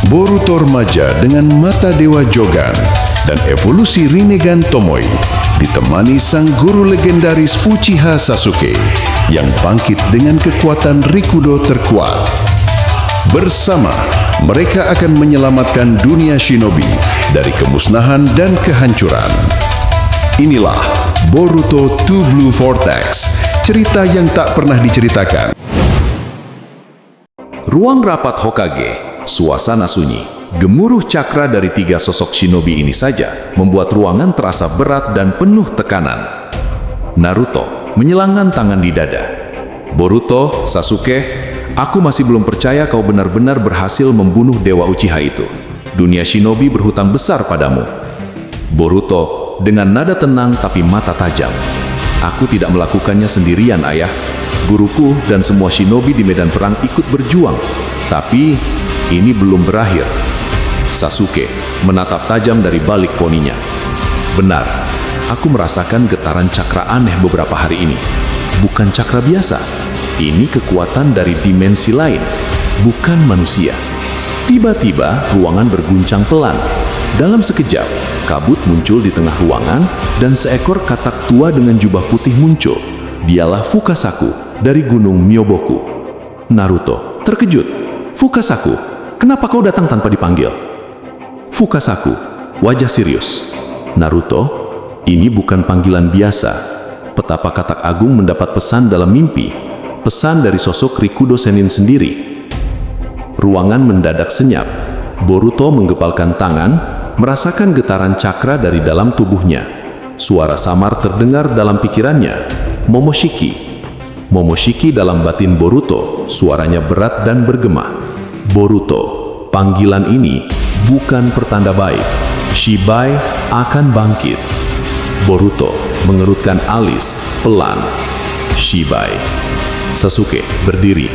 Boruto remaja dengan mata Dewa Jogan, dan evolusi Rinnegan Tomoe ditemani sang guru legendaris Uchiha Sasuke yang bangkit dengan kekuatan Rikudo terkuat. Bersama, mereka akan menyelamatkan dunia shinobi dari kemusnahan dan kehancuran. Inilah Boruto Two Blue Vortex, cerita yang tak pernah diceritakan. Ruang rapat Hokage, suasana sunyi. Gemuruh cakra dari 3 sosok shinobi ini saja membuat ruangan terasa berat dan penuh tekanan. Naruto menyelangkan tangan di dada. Boruto, Sasuke, aku masih belum percaya kau benar-benar berhasil membunuh Dewa Uchiha itu. Dunia shinobi berhutang besar padamu. Boruto dengan nada tenang tapi mata tajam. Aku tidak melakukannya sendirian, ayah. Guruku dan semua shinobi di medan perang ikut berjuang. Tapi ini belum berakhir. Sasuke menatap tajam dari balik poninya. Benar, aku merasakan getaran cakra aneh beberapa hari ini. Bukan cakra biasa. Ini kekuatan dari dimensi lain, bukan manusia. Tiba-tiba ruangan berguncang pelan. Dalam sekejap, kabut muncul di tengah ruangan dan seekor katak tua dengan jubah putih muncul. Dialah Fukasaku dari Gunung Myoboku. Naruto terkejut. Fukasaku, kenapa kau datang tanpa dipanggil? Fukasaku, wajah serius. Naruto, ini bukan panggilan biasa. Petapa Katak Agung mendapat pesan dalam mimpi. Pesan dari sosok Rikudo Sennin sendiri. Ruangan mendadak senyap. Boruto menggepalkan tangan, merasakan getaran cakra dari dalam tubuhnya. Suara samar terdengar dalam pikirannya. Momoshiki. Momoshiki dalam batin Boruto, suaranya berat dan bergema. Boruto, panggilan ini bukan pertanda baik. Shibai akan bangkit. Boruto mengerutkan alis pelan. Shibai. Sasuke berdiri.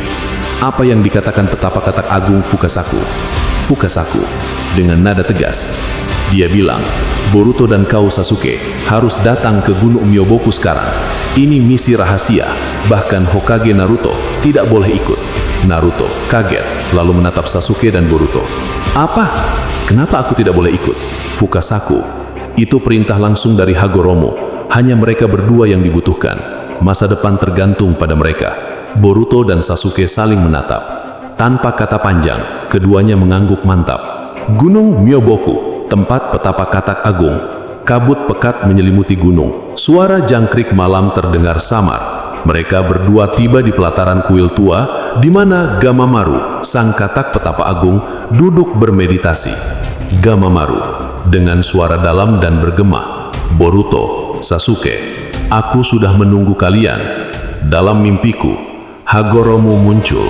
Apa yang dikatakan petapa Katak Agung Fukasaku? Fukasaku dengan nada tegas. Dia bilang, Boruto dan kau Sasuke harus datang ke Gunung Myoboku sekarang. Ini misi rahasia, bahkan Hokage Naruto tidak boleh ikut. Naruto kaget, lalu menatap Sasuke dan Boruto. Apa? Kenapa aku tidak boleh ikut? Fukasaku, itu perintah langsung dari Hagoromo. Hanya mereka berdua yang dibutuhkan. Masa depan tergantung pada mereka. Boruto dan Sasuke saling menatap. Tanpa kata panjang, keduanya mengangguk mantap. Gunung Myoboku, tempat petapa Katak Agung. Kabut pekat menyelimuti gunung. Suara jangkrik malam terdengar samar. Mereka berdua tiba di pelataran kuil tua, di mana Gamamaru, sang katak petapa agung, duduk bermeditasi. Gamamaru, dengan suara dalam dan bergema, Boruto, Sasuke, aku sudah menunggu kalian. Dalam mimpiku, Hagoromo muncul.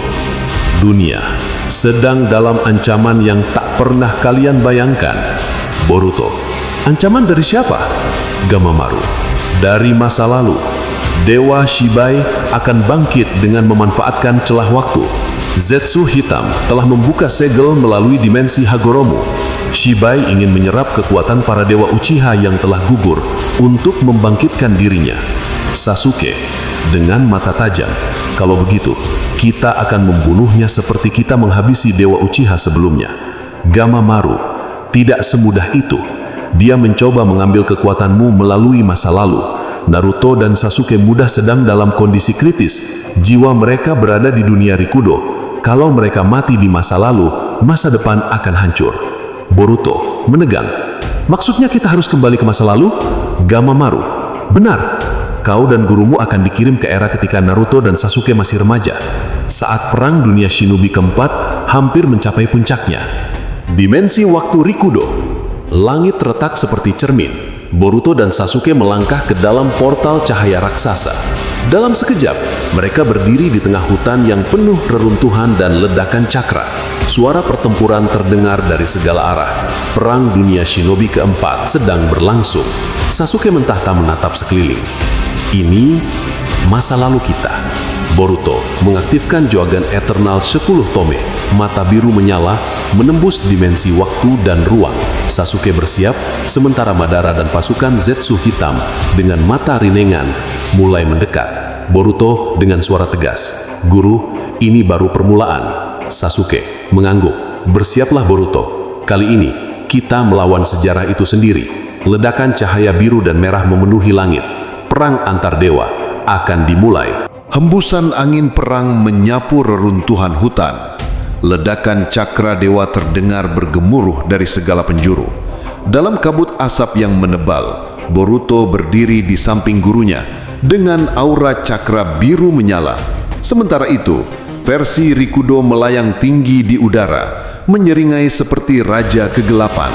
Dunia sedang dalam ancaman yang tak pernah kalian bayangkan. Boruto, ancaman dari siapa? Gamamaru, dari masa lalu. Dewa Shibai akan bangkit dengan memanfaatkan celah waktu. Zetsu hitam telah membuka segel melalui dimensi Hagoromo. Shibai ingin menyerap kekuatan para dewa Uchiha yang telah gugur untuk membangkitkan dirinya. Sasuke dengan mata tajam. Kalau begitu, kita akan membunuhnya seperti kita menghabisi dewa Uchiha sebelumnya. Gamamaru, tidak semudah itu. Dia mencoba mengambil kekuatanmu melalui masa lalu. Naruto dan Sasuke muda sedang dalam kondisi kritis. Jiwa mereka berada di dunia Rikudo. Kalau mereka mati di masa lalu, masa depan akan hancur. Boruto menegang. Maksudnya kita harus kembali ke masa lalu? Gamamaru, benar. Kau dan gurumu akan dikirim ke era ketika Naruto dan Sasuke masih remaja. Saat perang dunia shinobi keempat hampir mencapai puncaknya. Dimensi waktu Rikudo. Langit retak seperti cermin. Boruto dan Sasuke melangkah ke dalam portal cahaya raksasa. Dalam sekejap, mereka berdiri di tengah hutan yang penuh reruntuhan dan ledakan cakra. Suara pertempuran terdengar dari segala arah. Perang dunia shinobi keempat sedang berlangsung. Sasuke mentahta menatap sekeliling. Ini masa lalu kita. Boruto mengaktifkan Jogan Eternal 10 Tome. Mata biru menyala, menembus dimensi waktu dan ruang. Sasuke bersiap, sementara Madara dan pasukan Zetsu hitam dengan mata Rinnegan mulai mendekat. Boruto dengan suara tegas, "Guru, ini baru permulaan." Sasuke mengangguk, bersiaplah Boruto. Kali ini, kita melawan sejarah itu sendiri. Ledakan cahaya biru dan merah memenuhi langit. Perang antar dewa akan dimulai. Hembusan angin perang menyapu reruntuhan hutan. Ledakan cakra dewa terdengar bergemuruh dari segala penjuru. Dalam kabut asap yang menebal, Boruto berdiri di samping gurunya dengan aura cakra biru menyala. Sementara itu, versi Rikudo melayang tinggi di udara, menyeringai seperti raja kegelapan.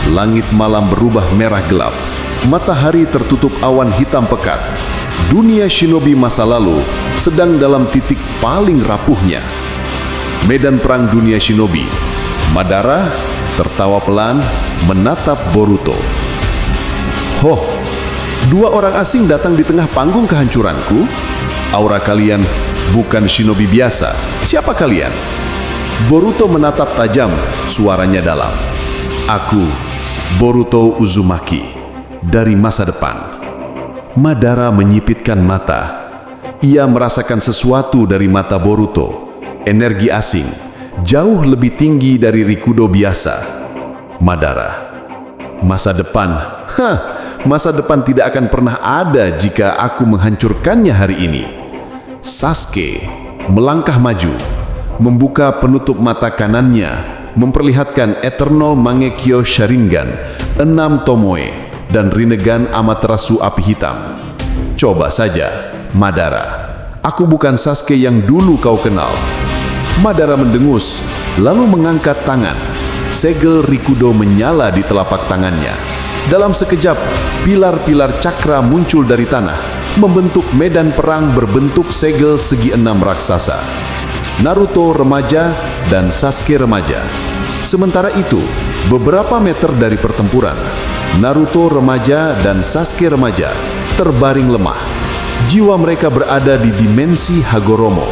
Langit malam berubah merah gelap. Matahari tertutup awan hitam pekat. Dunia shinobi masa lalu sedang dalam titik paling rapuhnya. Medan perang dunia shinobi. Madara tertawa pelan menatap Boruto. "Hoh, dua orang asing datang di tengah panggung kehancuranku? Aura kalian bukan shinobi biasa. Siapa kalian?" Boruto menatap tajam, suaranya dalam. "Aku, Boruto Uzumaki, dari masa depan." Madara menyipitkan mata. Ia merasakan sesuatu dari mata Boruto. Energi asing, jauh lebih tinggi dari Rikudo biasa. Madara, masa depan? Masa depan tidak akan pernah ada jika aku menghancurkannya hari ini. Sasuke melangkah maju, membuka penutup mata kanannya, memperlihatkan Eternal Mangekyo Sharingan, 6 Tomoe, dan Rinnegan Amaterasu Api Hitam. "Coba saja, Madara. Aku bukan Sasuke yang dulu kau kenal." Madara mendengus, lalu mengangkat tangan. Segel Rikudo menyala di telapak tangannya. Dalam sekejap, pilar-pilar cakra muncul dari tanah, membentuk medan perang berbentuk segel segi 6 raksasa. Naruto remaja dan Sasuke remaja. Sementara itu, beberapa meter dari pertempuran, Naruto remaja dan Sasuke remaja terbaring lemah. Jiwa mereka berada di dimensi Hagoromo.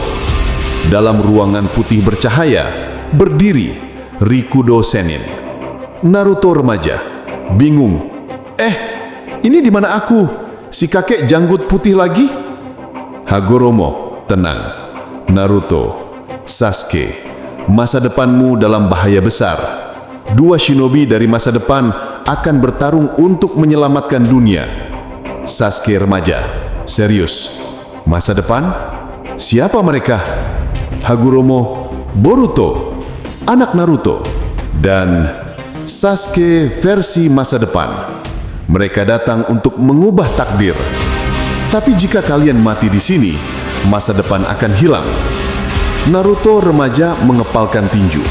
Dalam ruangan putih bercahaya, berdiri Rikudo Sennin. Naruto remaja, bingung. Ini di mana aku? Si kakek janggut putih lagi? Hagoromo, tenang. Naruto, Sasuke, masa depanmu dalam bahaya besar. Dua shinobi dari masa depan akan bertarung untuk menyelamatkan dunia. Sasuke remaja, serius. Masa depan? Siapa mereka? Hagoromo, Boruto, anak Naruto, dan Sasuke versi masa depan. Mereka datang untuk mengubah takdir. Tapi jika kalian mati di sini, masa depan akan hilang. Naruto remaja mengepalkan tinju.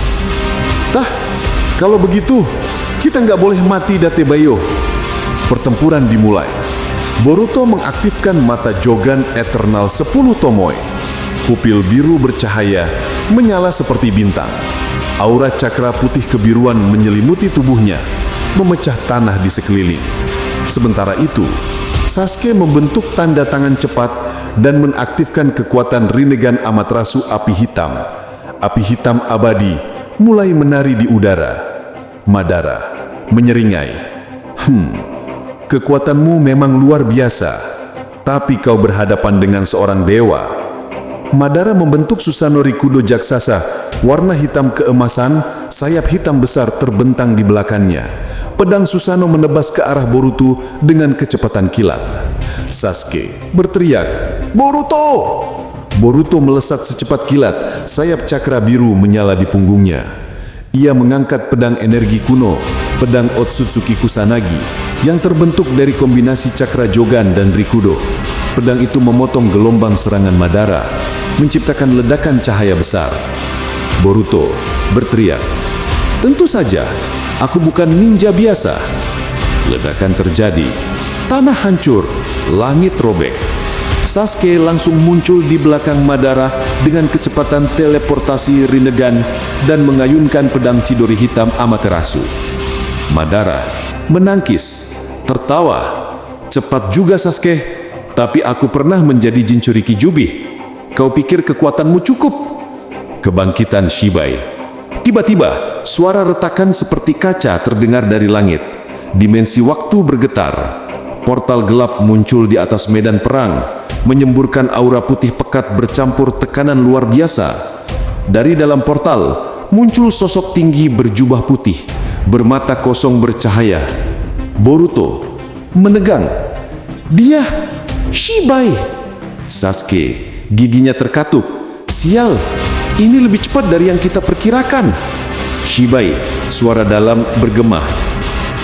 Kalau begitu, kita nggak boleh mati, Datebayo. Pertempuran dimulai. Boruto mengaktifkan mata Jogan Eternal 10 Tomoe. Pupil biru bercahaya, menyala seperti bintang. Aura cakra putih kebiruan menyelimuti tubuhnya, memecah tanah di sekeliling. Sementara itu, Sasuke membentuk tanda tangan cepat dan mengaktifkan kekuatan Rinnegan Amaterasu Api Hitam. Api hitam abadi mulai menari di udara. Madara menyeringai. Kekuatanmu memang luar biasa, tapi kau berhadapan dengan seorang dewa. Madara membentuk Susanoo Rikudo Jaksasa, warna hitam keemasan, sayap hitam besar terbentang di belakangnya. Pedang Susanoo menebas ke arah Boruto dengan kecepatan kilat. Sasuke berteriak, "Boruto!" Boruto melesat secepat kilat, sayap cakra biru menyala di punggungnya. Ia mengangkat pedang energi kuno, pedang Otsutsuki Kusanagi, yang terbentuk dari kombinasi cakra Jogan dan Rikudo. Pedang itu memotong gelombang serangan Madara, menciptakan ledakan cahaya besar. Boruto berteriak, "Tentu saja, aku bukan ninja biasa." Ledakan terjadi, tanah hancur, langit robek. Sasuke langsung muncul di belakang Madara dengan kecepatan teleportasi Rinnegan dan mengayunkan pedang Chidori hitam Amaterasu. Madara menangkis, tertawa. "Cepat juga Sasuke, tapi aku pernah menjadi Jinchuriki Jubih. Kau pikir kekuatanmu cukup?" Kebangkitan Shibai. Tiba-tiba, suara retakan seperti kaca terdengar dari langit. Dimensi waktu bergetar. Portal gelap muncul di atas medan perang, menyemburkan aura putih pekat bercampur tekanan luar biasa. Dari dalam portal, muncul sosok tinggi berjubah putih, bermata kosong bercahaya. Boruto menegang. Dia Shibai. Sasuke giginya terkatup. Sial, ini lebih cepat dari yang kita perkirakan. Shibai, suara dalam bergema.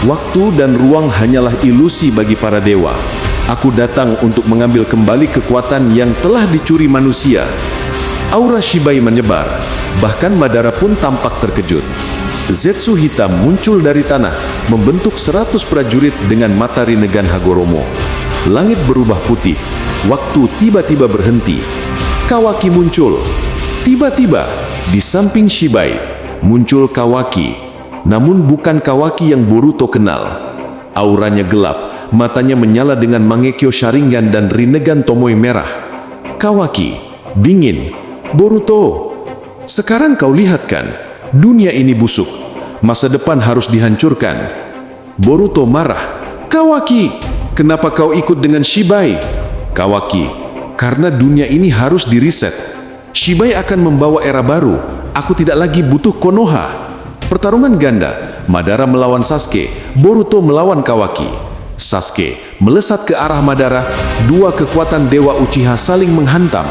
Waktu dan ruang hanyalah ilusi bagi para dewa. Aku datang untuk mengambil kembali kekuatan yang telah dicuri manusia. Aura Shibai menyebar, bahkan Madara pun tampak terkejut. Zetsu hitam muncul dari tanah, membentuk 100 prajurit dengan mata Rinnegan Hagoromo. Langit berubah putih, waktu tiba-tiba berhenti. Kawaki muncul. Tiba-tiba, di samping Shibai, muncul Kawaki. Namun bukan Kawaki yang Boruto kenal. Auranya gelap, matanya menyala dengan Mangekyo Sharingan dan Rinnegan Tomoe merah. Kawaki, dingin. Boruto, sekarang kau lihat kan, dunia ini busuk. Masa depan harus dihancurkan. Boruto marah. Kawaki, kenapa kau ikut dengan Shibai? Kawaki, karena dunia ini harus diriset. Shibai akan membawa era baru. Aku tidak lagi butuh Konoha. Pertarungan ganda, Madara melawan Sasuke, Boruto melawan Kawaki. Sasuke melesat ke arah Madara, dua kekuatan Dewa Uchiha saling menghantam.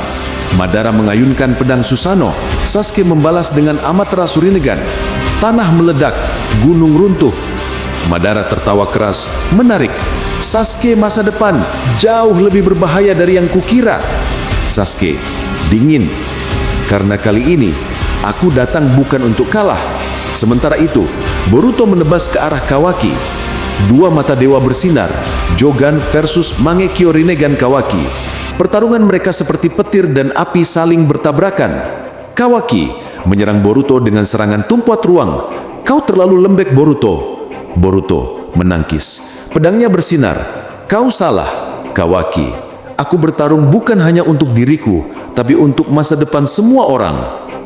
Madara mengayunkan pedang Susanoo, Sasuke membalas dengan Amaterasu Rinnegan. Tanah meledak, gunung runtuh. Madara tertawa keras, menarik. Sasuke masa depan jauh lebih berbahaya dari yang kukira. Sasuke dingin. Karena kali ini, aku datang bukan untuk kalah. Sementara itu, Boruto menebas ke arah Kawaki. Dua mata dewa bersinar, Jogan versus Mangekyo Rinnegan Kawaki. Pertarungan mereka seperti petir dan api saling bertabrakan. Kawaki menyerang Boruto dengan serangan tumpuat ruang. Kau terlalu lembek, Boruto. Boruto menangkis. Pedangnya bersinar. Kau salah, Kawaki. Aku bertarung bukan hanya untuk diriku, tapi untuk masa depan semua orang.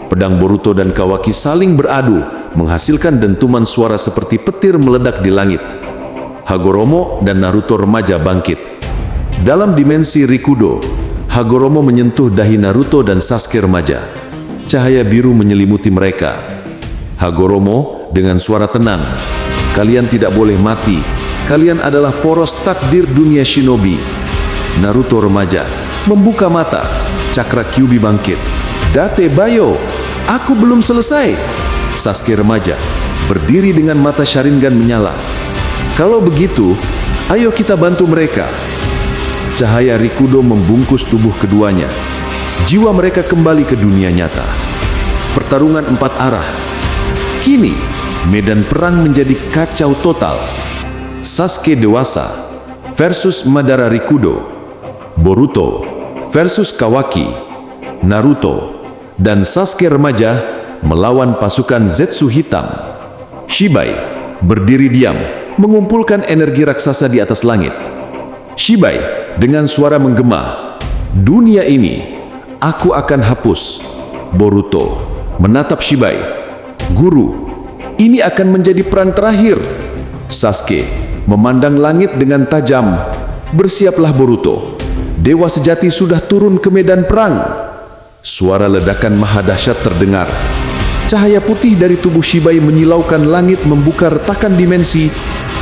Pedang Boruto dan Kawaki saling beradu, menghasilkan dentuman suara seperti petir meledak di langit. Hagoromo dan Naruto remaja bangkit. Dalam dimensi Rikudo, Hagoromo menyentuh dahi Naruto dan Sasuke remaja. Cahaya biru menyelimuti mereka. Hagoromo dengan suara tenang, kalian tidak boleh mati. Kalian adalah poros takdir dunia shinobi. Naruto remaja membuka mata. Cakra Kyuubi bangkit. Date Bayo, aku belum selesai. Sasuke remaja berdiri dengan mata Sharingan menyala. Kalau begitu, ayo kita bantu mereka. Cahaya Rikudo membungkus tubuh keduanya. Jiwa mereka kembali ke dunia nyata. Pertarungan 4 arah. Kini, medan perang menjadi kacau total. Sasuke dewasa versus Madara Rikudo. Boruto versus Kawaki. Naruto dan Sasuke remaja melawan pasukan Zetsu hitam. Shibai berdiri diam, mengumpulkan energi raksasa di atas langit. Shibai dengan suara menggema, dunia ini aku akan hapus. Boruto menatap Shibai. Guru, ini akan menjadi peran terakhir. Sasuke memandang langit dengan tajam. Bersiaplah Boruto. Dewa sejati sudah turun ke medan perang. Suara ledakan maha dahsyat terdengar. Cahaya putih dari tubuh Shibai menyilaukan langit, membuka retakan dimensi.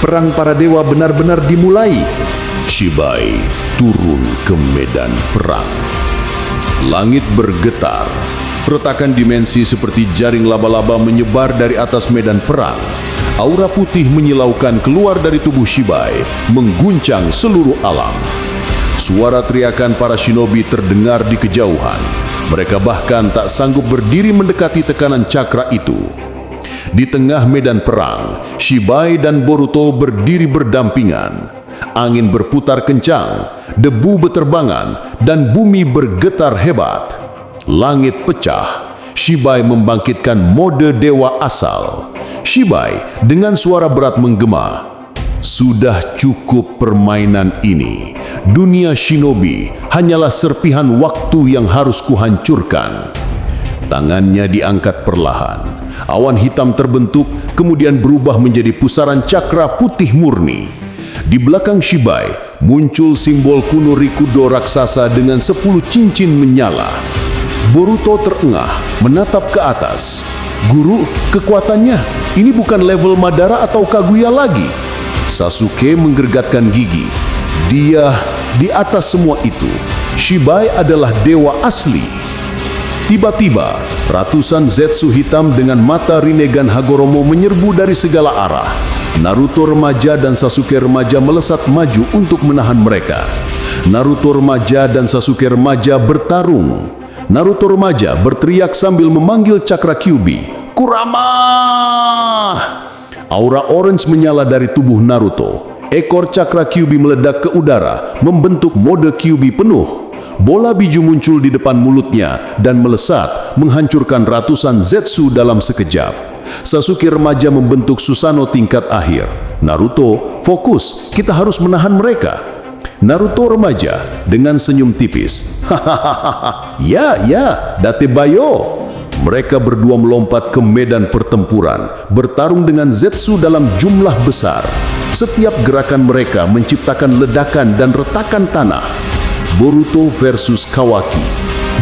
Perang para dewa benar-benar dimulai. Shibai turun ke medan perang. Langit bergetar. Retakan dimensi seperti jaring laba-laba menyebar dari atas medan perang. Aura putih menyilaukan keluar dari tubuh Shibai, mengguncang seluruh alam. Suara teriakan para shinobi terdengar di kejauhan. Mereka bahkan tak sanggup berdiri mendekati tekanan cakra itu. Di tengah medan perang, Shibai dan Boruto berdiri berdampingan. Angin berputar kencang, debu beterbangan, dan bumi bergetar hebat. Langit pecah. Shibai membangkitkan mode dewa asal. Shibai dengan suara berat menggema, "Sudah cukup permainan ini. Dunia shinobi hanyalah serpihan waktu yang harus kuhancurkan." Tangannya diangkat perlahan. Awan hitam terbentuk, kemudian berubah menjadi pusaran cakra putih murni. Di belakang Shibai muncul simbol kuno Rikudo raksasa dengan 10 cincin menyala. Boruto terengah menatap ke atas. Guru, kekuatannya ini bukan level Madara atau Kaguya lagi. Sasuke menggergatkan gigi. Dia di atas semua itu. Shibai adalah dewa asli. Tiba-tiba, ratusan Zetsu hitam dengan mata Rinnegan Hagoromo menyerbu dari segala arah. Naruto remaja dan Sasuke remaja melesat maju untuk menahan mereka. Naruto remaja dan Sasuke remaja bertarung. Naruto remaja berteriak sambil memanggil Cakra Kyuubi. Kurama! Aura orange menyala dari tubuh Naruto. Ekor Cakra Kyuubi meledak ke udara, membentuk mode Kyuubi penuh. Bola biju muncul di depan mulutnya dan melesat, menghancurkan ratusan Zetsu dalam sekejap. Sasuke remaja membentuk Susanoo tingkat akhir. Naruto, fokus, kita harus menahan mereka. Naruto remaja dengan senyum tipis. Hahaha, ya, Date Bayo. Mereka berdua melompat ke medan pertempuran, bertarung dengan Zetsu dalam jumlah besar. Setiap gerakan mereka menciptakan ledakan dan retakan tanah. Boruto versus Kawaki.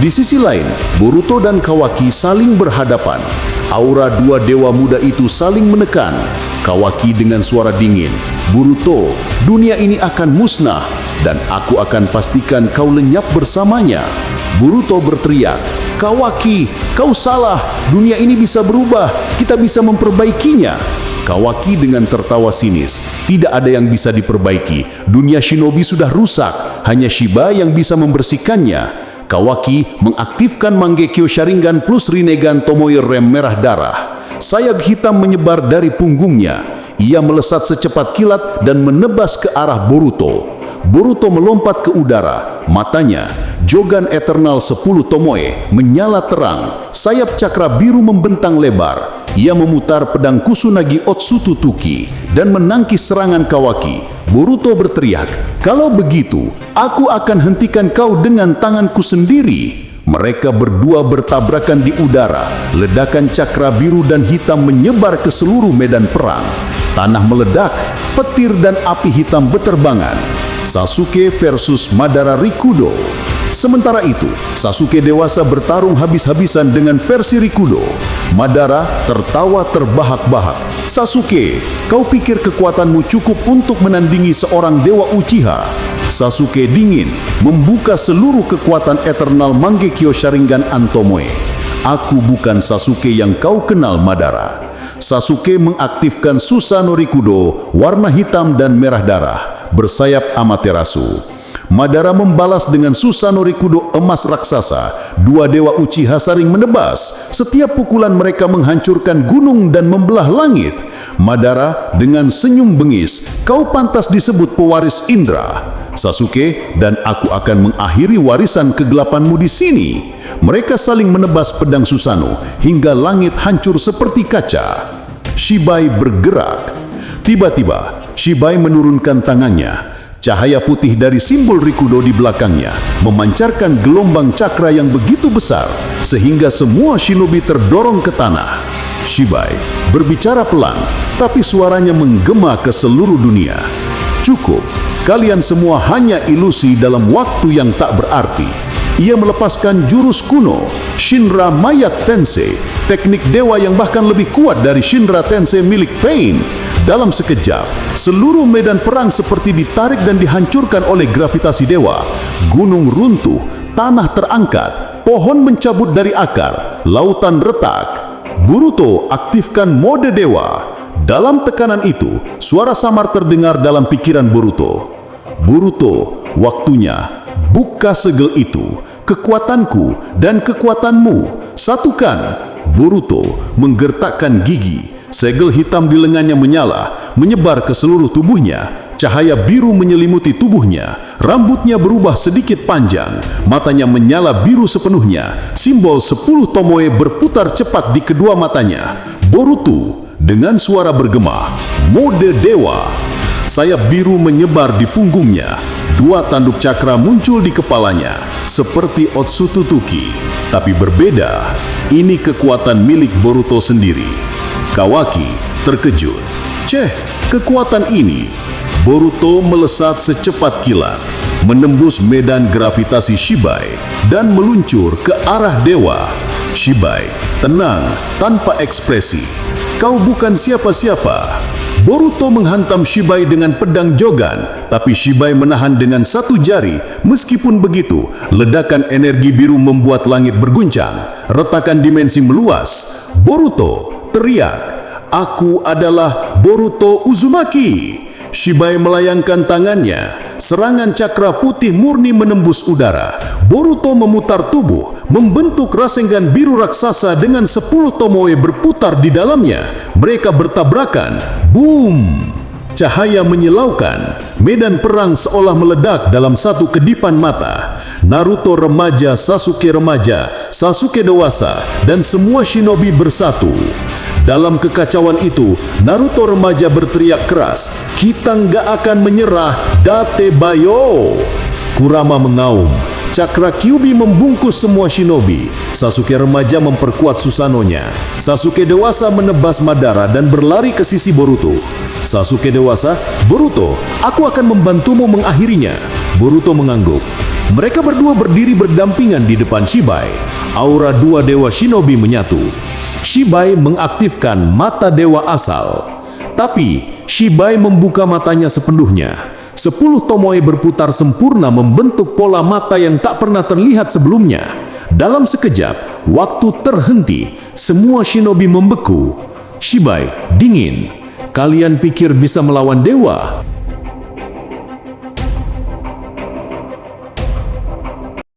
Di sisi lain, Boruto dan Kawaki saling berhadapan. Aura dua dewa muda itu saling menekan. Kawaki dengan suara dingin, Boruto, dunia ini akan musnah dan aku akan pastikan kau lenyap bersamanya. Boruto berteriak, Kawaki, kau salah, dunia ini bisa berubah, kita bisa memperbaikinya. Kawaki dengan tertawa sinis, tidak ada yang bisa diperbaiki, dunia shinobi sudah rusak, hanya Shiba yang bisa membersihkannya. Kawaki mengaktifkan Mangekyo Sharingan plus Rinnegan Tomoe rem merah darah. Sayap hitam menyebar dari punggungnya. Ia melesat secepat kilat dan menebas ke arah Boruto. Boruto melompat ke udara. Matanya, Jogan Eternal 10 Tomoe, menyala terang. Sayap cakra biru membentang lebar. Ia memutar pedang Kusunagi Otsutsuki dan menangkis serangan Kawaki. Boruto berteriak, kalau begitu, aku akan hentikan kau dengan tanganku sendiri. Mereka berdua bertabrakan di udara. Ledakan cakra biru dan hitam menyebar ke seluruh medan perang. Tanah meledak, petir dan api hitam beterbangan. Sasuke versus Madara Rikudo. Sementara itu, Sasuke dewasa bertarung habis-habisan dengan versi Rikudo. Madara tertawa terbahak-bahak. Sasuke, kau pikir kekuatanmu cukup untuk menandingi seorang dewa Uchiha? Sasuke dingin, membuka seluruh kekuatan Eternal Mangekyo Sharingan Antomoe. Aku bukan Sasuke yang kau kenal, Madara. Sasuke mengaktifkan Susanoo Rikudo, warna hitam dan merah darah, bersayap Amaterasu. Madara membalas dengan Susanoo Rikudo emas raksasa. Dua dewa Uchiha saling menebas. Setiap pukulan mereka menghancurkan gunung dan membelah langit. Madara dengan senyum bengis, kau pantas disebut pewaris Indra. Sasuke, dan aku akan mengakhiri warisan kegelapanmu di sini. Mereka saling menebas pedang Susanoo hingga langit hancur seperti kaca. Shibai bergerak. Tiba-tiba, Shibai menurunkan tangannya. Cahaya putih dari simbol Rikudo di belakangnya memancarkan gelombang cakra yang begitu besar sehingga semua shinobi terdorong ke tanah. Shibai berbicara pelan, tapi suaranya menggema ke seluruh dunia. Cukup, kalian semua hanya ilusi dalam waktu yang tak berarti. Ia melepaskan jurus kuno, Shinra Mayak Tensei, teknik dewa yang bahkan lebih kuat dari Shinra Tensei milik Pain. Dalam sekejap, seluruh medan perang seperti ditarik dan dihancurkan oleh gravitasi dewa. Gunung runtuh, tanah terangkat, pohon mencabut dari akar, lautan retak. Boruto aktifkan mode dewa. Dalam tekanan itu, suara samar terdengar dalam pikiran Boruto. Boruto, waktunya, buka segel itu, kekuatanku dan kekuatanmu, satukan. Boruto menggertakkan gigi. Segel hitam di lengannya menyala, menyebar ke seluruh tubuhnya. Cahaya biru menyelimuti tubuhnya. Rambutnya berubah sedikit panjang. Matanya menyala biru sepenuhnya. Simbol 10 Tomoe berputar cepat di kedua matanya. Boruto dengan suara bergema, mode dewa. Sayap biru menyebar di punggungnya. Dua tanduk cakra muncul di kepalanya, seperti Otsutsuki. Tapi berbeda, ini kekuatan milik Boruto sendiri. Kawaki terkejut. Kekuatan ini. Boruto melesat secepat kilat, menembus medan gravitasi Shibai, dan meluncur ke arah dewa. Shibai Tenang, tanpa ekspresi. Kau bukan siapa-siapa. Boruto menghantam Shibai dengan pedang Jogan, tapi Shibai menahan dengan satu jari. Meskipun begitu, ledakan energi biru membuat langit berguncang. Retakan dimensi meluas. Boruto teriak, "Aku adalah Boruto Uzumaki!" Shibai melayangkan tangannya. Serangan cakra putih murni menembus udara. Boruto memutar tubuh, membentuk Rasengan biru raksasa dengan 10 tomoe berputar di dalamnya. Mereka bertabrakan. Boom! Cahaya menyilaukan. Medan perang seolah meledak dalam satu kedipan mata. Naruto remaja, Sasuke dewasa, dan semua shinobi bersatu. Dalam kekacauan itu, Naruto remaja berteriak keras, "Kita nggak akan menyerah, Date Bayo!" Kurama mengaum. Cakra Kyuubi membungkus semua shinobi. Sasuke remaja memperkuat Susanoo-nya. Sasuke dewasa menebas Madara dan berlari ke sisi Boruto. Sasuke dewasa, "Boruto, aku akan membantumu mengakhirinya." Boruto mengangguk. Mereka berdua berdiri berdampingan di depan Shibai. Aura dua dewa shinobi menyatu. Shibai mengaktifkan mata dewa asal. Tapi Shibai membuka matanya sepenuhnya. 10 tomoe berputar sempurna membentuk pola mata yang tak pernah terlihat sebelumnya. Dalam sekejap, waktu terhenti. Semua shinobi membeku. Shibai dingin. "Kalian pikir bisa melawan dewa?"